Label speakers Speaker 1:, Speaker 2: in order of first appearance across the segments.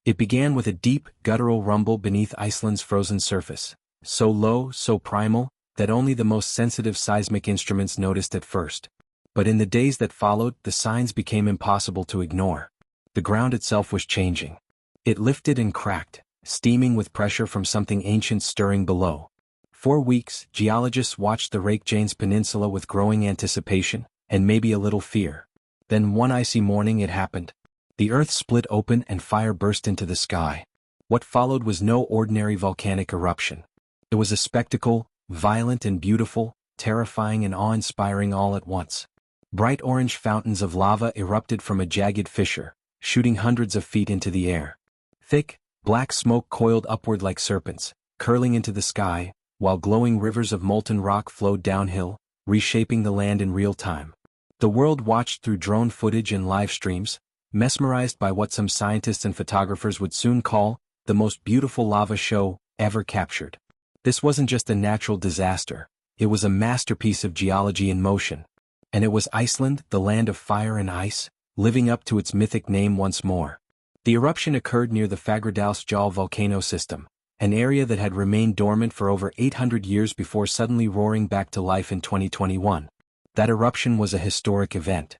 Speaker 1: It began with a deep, guttural rumble beneath Iceland's frozen surface, so low, so primal, that only the most sensitive seismic instruments noticed at first. But in the days that followed, the signs became impossible to ignore. The ground itself was changing. It lifted and cracked, steaming with pressure from something ancient stirring below. For weeks, geologists watched the Reykjanes Peninsula with growing anticipation, and maybe a little fear. Then one icy morning it happened. The earth split open and fire burst into the sky. What followed was no ordinary volcanic eruption. It was a spectacle, violent and beautiful, terrifying and awe-inspiring all at once. Bright orange fountains of lava erupted from a jagged fissure, shooting hundreds of feet into the air. Thick, black smoke coiled upward like serpents, curling into the sky, while glowing rivers of molten rock flowed downhill, reshaping the land in real time. The world watched through drone footage and live streams, mesmerized by what some scientists and photographers would soon call the most beautiful lava show ever captured. This wasn't just a natural disaster, it was a masterpiece of geology in motion. And it was Iceland, the land of fire and ice, living up to its mythic name once more. The eruption occurred near the Fagradalsfjall volcano system, an area that had remained dormant for over 800 years before suddenly roaring back to life in 2021. That eruption was a historic event.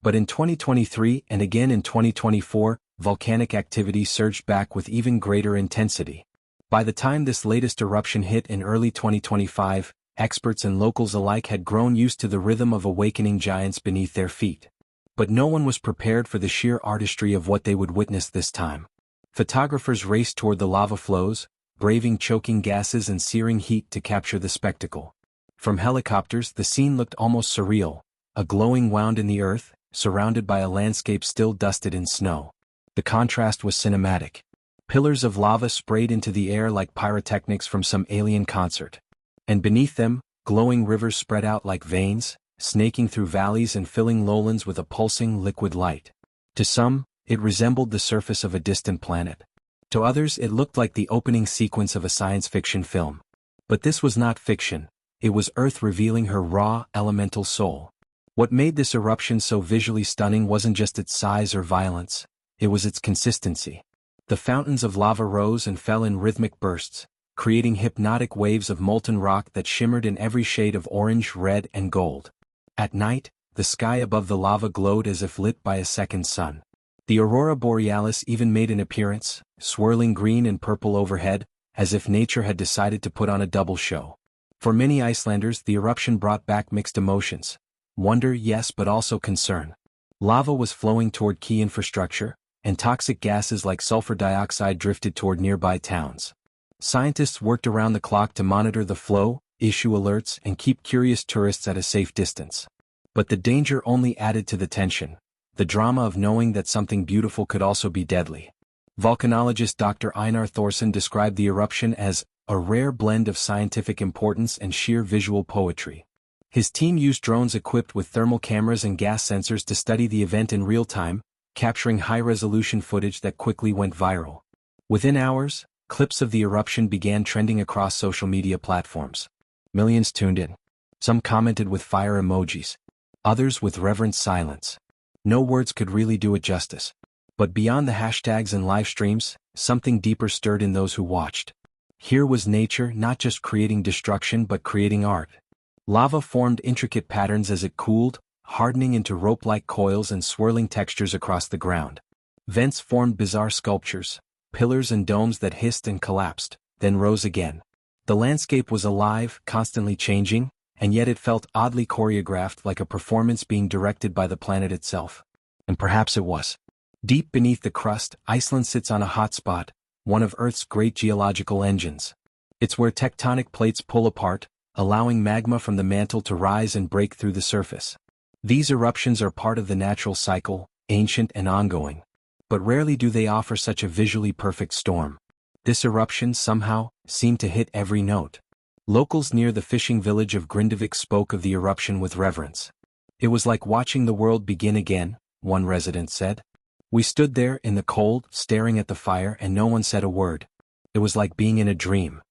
Speaker 1: But in 2023 and again in 2024, volcanic activity surged back with even greater intensity. By the time this latest eruption hit in early 2025, experts and locals alike had grown used to the rhythm of awakening giants beneath their feet. But no one was prepared for the sheer artistry of what they would witness this time. Photographers raced toward the lava flows, braving choking gases and searing heat to capture the spectacle. From helicopters, the scene looked almost surreal, a glowing wound in the earth, surrounded by a landscape still dusted in snow. The contrast was cinematic. Pillars of lava sprayed into the air like pyrotechnics from some alien concert. And beneath them, glowing rivers spread out like veins, snaking through valleys and filling lowlands with a pulsing liquid light. To some, it resembled the surface of a distant planet. To others it looked like the opening sequence of a science fiction film. But this was not fiction, it was Earth revealing her raw, elemental soul. What made this eruption so visually stunning wasn't just its size or violence, it was its consistency. The fountains of lava rose and fell in rhythmic bursts, creating hypnotic waves of molten rock that shimmered in every shade of orange, red, and gold. At night, the sky above the lava glowed as if lit by a second sun. The aurora borealis even made an appearance, swirling green and purple overhead, as if nature had decided to put on a double show. For many Icelanders, the eruption brought back mixed emotions. Wonder, yes, but also concern. Lava was flowing toward key infrastructure, and toxic gases like sulfur dioxide drifted toward nearby towns. Scientists worked around the clock to monitor the flow, issue alerts, and keep curious tourists at a safe distance. But the danger only added to the tension, the drama of knowing that something beautiful could also be deadly. Volcanologist Dr. Einar Thorsson described the eruption as a rare blend of scientific importance and sheer visual poetry. His team used drones equipped with thermal cameras and gas sensors to study the event in real time, capturing high-resolution footage that quickly went viral. Within hours, clips of the eruption began trending across social media platforms. Millions tuned in. Some commented with fire emojis, others with reverent silence. No words could really do it justice. But beyond the hashtags and live streams, something deeper stirred in those who watched. Here was nature not just creating destruction but creating art. Lava formed intricate patterns as it cooled, hardening into rope-like coils and swirling textures across the ground. Vents formed bizarre sculptures, pillars and domes that hissed and collapsed, then rose again. The landscape was alive, constantly changing, and yet it felt oddly choreographed, like a performance being directed by the planet itself. And perhaps it was. Deep beneath the crust, Iceland sits on a hotspot, one of Earth's great geological engines. It's where tectonic plates pull apart, allowing magma from the mantle to rise and break through the surface. These eruptions are part of the natural cycle, ancient and ongoing. But rarely do they offer such a visually perfect storm. This eruption somehow seemed to hit every note. Locals near the fishing village of Grindavik spoke of the eruption with reverence. It was like watching the world begin again, one resident said. We stood there in the cold, staring at the fire, and no one said a word. It was like being in a dream.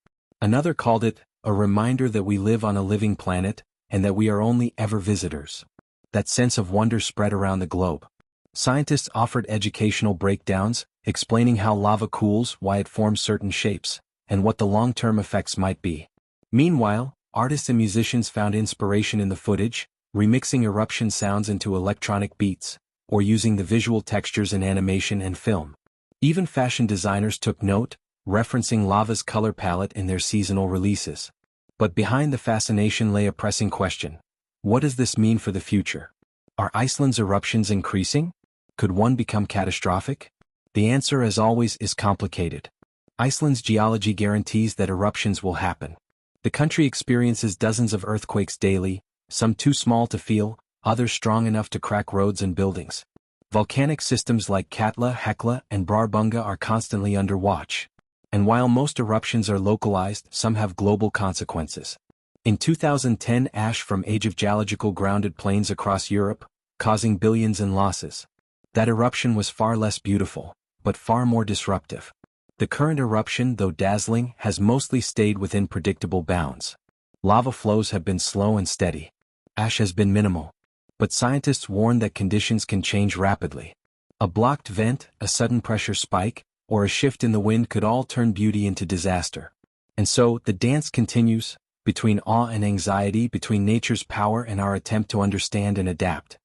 Speaker 1: Another called it a reminder that we live on a living planet, and that we are only ever visitors. That sense of wonder spread around the globe. Scientists offered educational breakdowns, explaining how lava cools, why it forms certain shapes, and what the long-term effects might be. Meanwhile, artists and musicians found inspiration in the footage, remixing eruption sounds into electronic beats, or using the visual textures in animation and film. Even fashion designers took note, referencing lava's color palette in their seasonal releases. But behind the fascination lay a pressing question. What does this mean for the future? Are Iceland's eruptions increasing? Could one become catastrophic? The answer, as always, is complicated. Iceland's geology guarantees that eruptions will happen. The country experiences dozens of earthquakes daily, some too small to feel, others strong enough to crack roads and buildings. Volcanic systems like Katla, Hekla, and Brarbunga are constantly under watch. And while most eruptions are localized, some have global consequences. In 2010, ash from age of geological grounded plains across Europe, causing billions in losses. That eruption was far less beautiful, but far more disruptive. The current eruption, though dazzling, has mostly stayed within predictable bounds. Lava flows have been slow and steady. Ash has been minimal. But scientists warn that conditions can change rapidly. A blocked vent, a sudden pressure spike, or a shift in the wind could all turn beauty into disaster. And so, the dance continues, between awe and anxiety, between nature's power and our attempt to understand and adapt.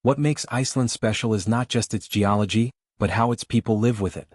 Speaker 1: What makes Iceland special is not just its geology, but how its people live with it.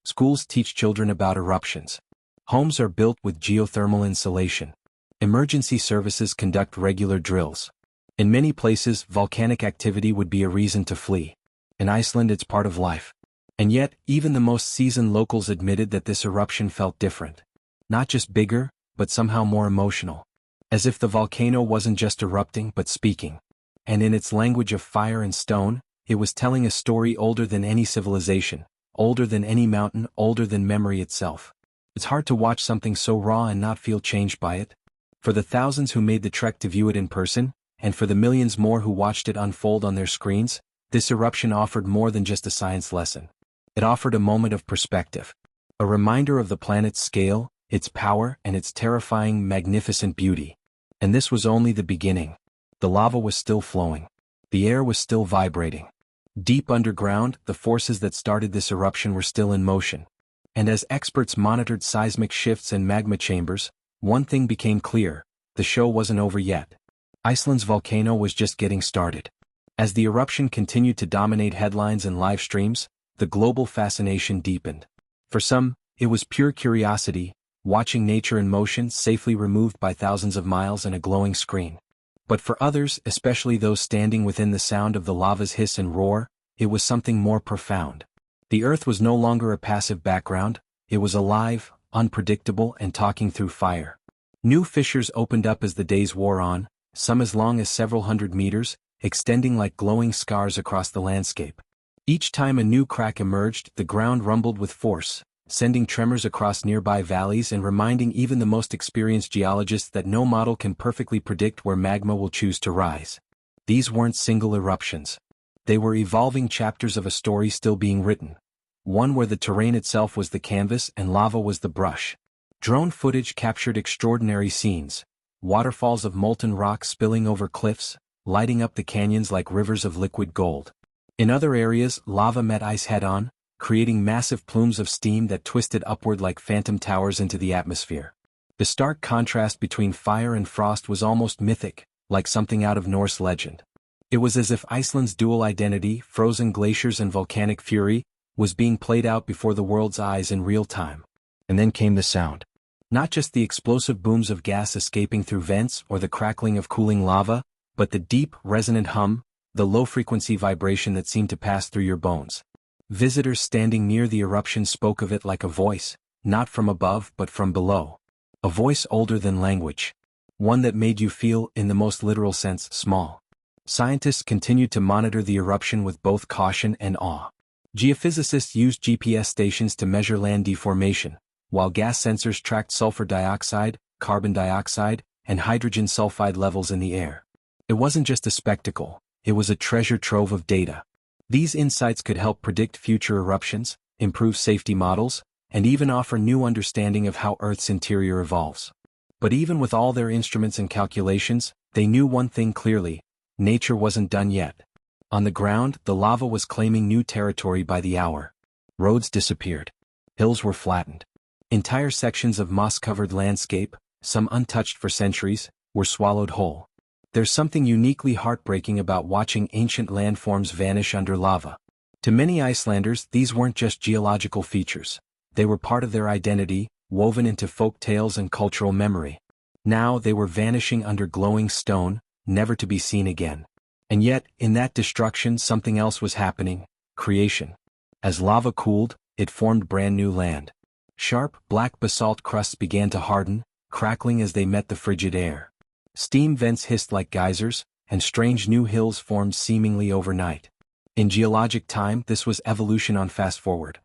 Speaker 1: Schools teach children about eruptions. Homes are built with geothermal insulation. Emergency services conduct regular drills. In many places, volcanic activity would be a reason to flee. In Iceland, it's part of life. And yet, even the most seasoned locals admitted that this eruption felt different. Not just bigger, but somehow more emotional. As if the volcano wasn't just erupting but speaking. And in its language of fire and stone, it was telling a story older than any civilization, older than any mountain, older than memory itself. It's hard to watch something so raw and not feel changed by it. For the thousands who made the trek to view it in person, and for the millions more who watched it unfold on their screens, this eruption offered more than just a science lesson. It offered a moment of perspective. A reminder of the planet's scale, its power, and its terrifying, magnificent beauty. And this was only the beginning. The lava was still flowing. The air was still vibrating. Deep underground, the forces that started this eruption were still in motion. And as experts monitored seismic shifts and magma chambers, one thing became clear: the show wasn't over yet. Iceland's volcano was just getting started. As the eruption continued to dominate headlines and live streams, the global fascination deepened. For some, it was pure curiosity, watching nature in motion, safely removed by thousands of miles and a glowing screen. But for others, especially those standing within the sound of the lava's hiss and roar, it was something more profound. The Earth was no longer a passive background, it was alive, unpredictable, and talking through fire. New fissures opened up as the days wore on, some as long as several hundred meters, extending like glowing scars across the landscape. Each time a new crack emerged, the ground rumbled with force, sending tremors across nearby valleys and reminding even the most experienced geologists that no model can perfectly predict where magma will choose to rise. These weren't single eruptions. They were evolving chapters of a story still being written. One where the terrain itself was the canvas and lava was the brush. Drone footage captured extraordinary scenes. Waterfalls of molten rock spilling over cliffs, lighting up the canyons like rivers of liquid gold. In other areas, lava met ice head-on, creating massive plumes of steam that twisted upward like phantom towers into the atmosphere. The stark contrast between fire and frost was almost mythic, like something out of Norse legend. It was as if Iceland's dual identity, frozen glaciers and volcanic fury, was being played out before the world's eyes in real time. And then came the sound. Not just the explosive booms of gas escaping through vents or the crackling of cooling lava, but the deep, resonant hum, the low-frequency vibration that seemed to pass through your bones. Visitors standing near the eruption spoke of it like a voice, not from above but from below. A voice older than language. One that made you feel, in the most literal sense, small. Scientists continued to monitor the eruption with both caution and awe. Geophysicists used GPS stations to measure land deformation, while gas sensors tracked sulfur dioxide, carbon dioxide, and hydrogen sulfide levels in the air. It wasn't just a spectacle, it was a treasure trove of data. These insights could help predict future eruptions, improve safety models, and even offer new understanding of how Earth's interior evolves. But even with all their instruments and calculations, they knew one thing clearly: nature wasn't done yet. On the ground, the lava was claiming new territory by the hour. Roads disappeared. Hills were flattened. Entire sections of moss-covered landscape, some untouched for centuries, were swallowed whole. There's something uniquely heartbreaking about watching ancient landforms vanish under lava. To many Icelanders, these weren't just geological features. They were part of their identity, woven into folk tales and cultural memory. Now they were vanishing under glowing stone, never to be seen again. And yet, in that destruction something else was happening: creation. As lava cooled, it formed brand new land. Sharp, black basalt crusts began to harden, crackling as they met the frigid air. Steam vents hissed like geysers, and strange new hills formed seemingly overnight. In geologic time, this was evolution on fast forward.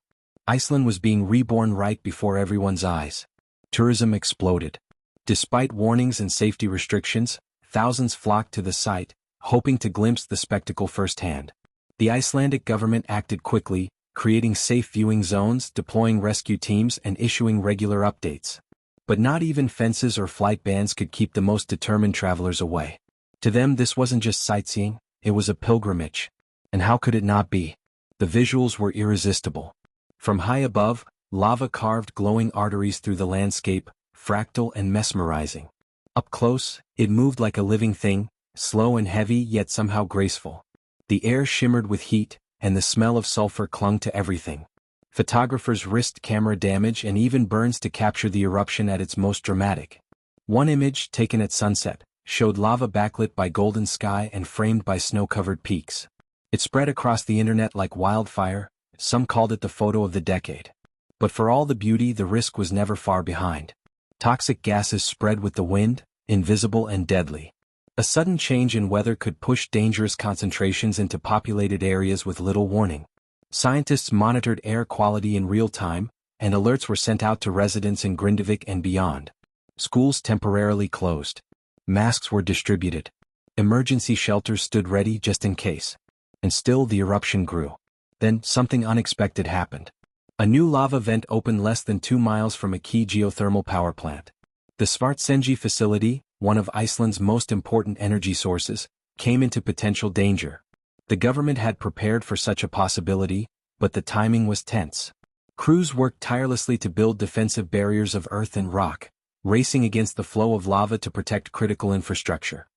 Speaker 1: Iceland was being reborn right before everyone's eyes. Tourism exploded. Despite warnings and safety restrictions, thousands flocked to the site, hoping to glimpse the spectacle firsthand. The Icelandic government acted quickly, creating safe viewing zones, deploying rescue teams, and issuing regular updates. But not even fences or flight bans could keep the most determined travelers away. To them, this wasn't just sightseeing, it was a pilgrimage. And how could it not be? The visuals were irresistible. From high above, lava carved glowing arteries through the landscape, fractal and mesmerizing. Up close, it moved like a living thing, slow and heavy yet somehow graceful. The air shimmered with heat, and the smell of sulfur clung to everything. Photographers risked camera damage and even burns to capture the eruption at its most dramatic. One image, taken at sunset, showed lava backlit by golden sky and framed by snow-covered peaks. It spread across the internet like wildfire. Some called it the photo of the decade. But for all the beauty, the risk was never far behind. Toxic gases spread with the wind, invisible and deadly. A sudden change in weather could push dangerous concentrations into populated areas with little warning. Scientists monitored air quality in real time, and alerts were sent out to residents in Grindavik and beyond. Schools temporarily closed. Masks were distributed. Emergency shelters stood ready just in case. And still the eruption grew. Then, something unexpected happened. A new lava vent opened less than 2 miles from a key geothermal power plant. The Svartsengi facility, one of Iceland's most important energy sources, came into potential danger. The government had prepared for such a possibility, but the timing was tense. Crews worked tirelessly to build defensive barriers of earth and rock, racing against the flow of lava to protect critical infrastructure.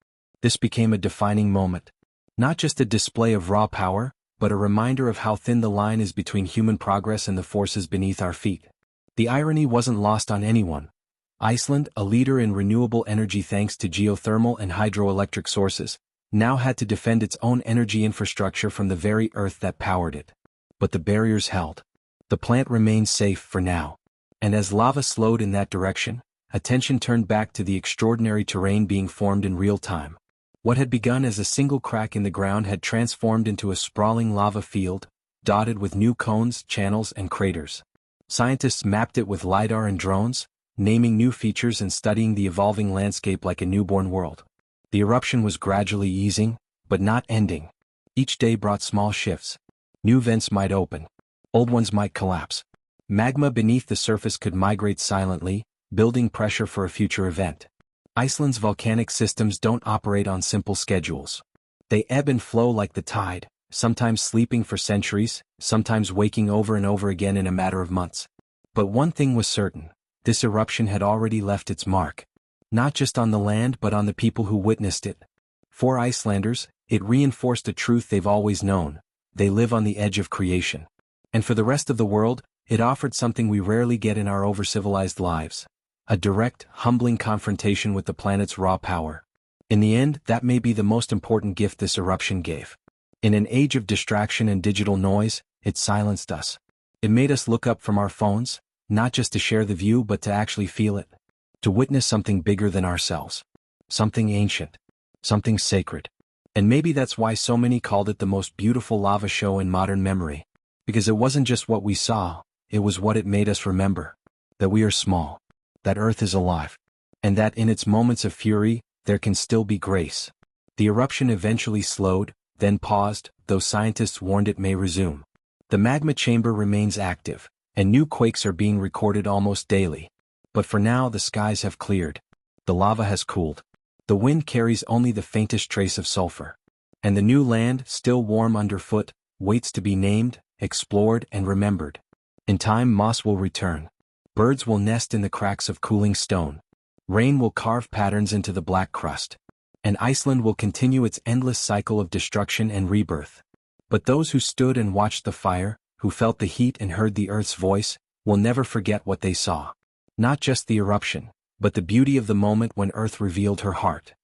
Speaker 1: This became a defining moment. Not just a display of raw power, but a reminder of how thin the line is between human progress and the forces beneath our feet. The irony wasn't lost on anyone. Iceland, a leader in renewable energy thanks to geothermal and hydroelectric sources, now had to defend its own energy infrastructure from the very earth that powered it. But the barriers held. The plant remained safe for now. And as lava slowed in that direction, attention turned back to the extraordinary terrain being formed in real time. What had begun as a single crack in the ground had transformed into a sprawling lava field, dotted with new cones, channels, and craters. Scientists mapped it with LiDAR and drones, naming new features and studying the evolving landscape like a newborn world. The eruption was gradually easing, but not ending. Each day brought small shifts. New vents might open. Old ones might collapse. Magma beneath the surface could migrate silently, building pressure for a future event. Iceland's volcanic systems don't operate on simple schedules. They ebb and flow like the tide, sometimes sleeping for centuries, sometimes waking over and over again in a matter of months. But one thing was certain. This eruption had already left its mark. Not just on the land but on the people who witnessed it. For Icelanders, it reinforced a truth they've always known: they live on the edge of creation. And for the rest of the world, it offered something we rarely get in our over-civilized lives: a direct, humbling confrontation with the planet's raw power. In the end, that may be the most important gift this eruption gave. In an age of distraction and digital noise, it silenced us. It made us look up from our phones, not just to share the view but to actually feel it. To witness something bigger than ourselves. Something ancient. Something sacred. And maybe that's why so many called it the most beautiful lava show in modern memory. Because it wasn't just what we saw, it was what it made us remember. That we are small. That Earth is alive. And that in its moments of fury, there can still be grace. The eruption eventually slowed, then paused, though scientists warned it may resume. The magma chamber remains active, and new quakes are being recorded almost daily. But for now the skies have cleared. The lava has cooled. The wind carries only the faintest trace of sulfur. And the new land, still warm underfoot, waits to be named, explored and remembered. In time moss will return. Birds will nest in the cracks of cooling stone. Rain will carve patterns into the black crust. And Iceland will continue its endless cycle of destruction and rebirth. But those who stood and watched the fire, who felt the heat and heard the earth's voice, will never forget what they saw. Not just the eruption, but the beauty of the moment when Earth revealed her heart.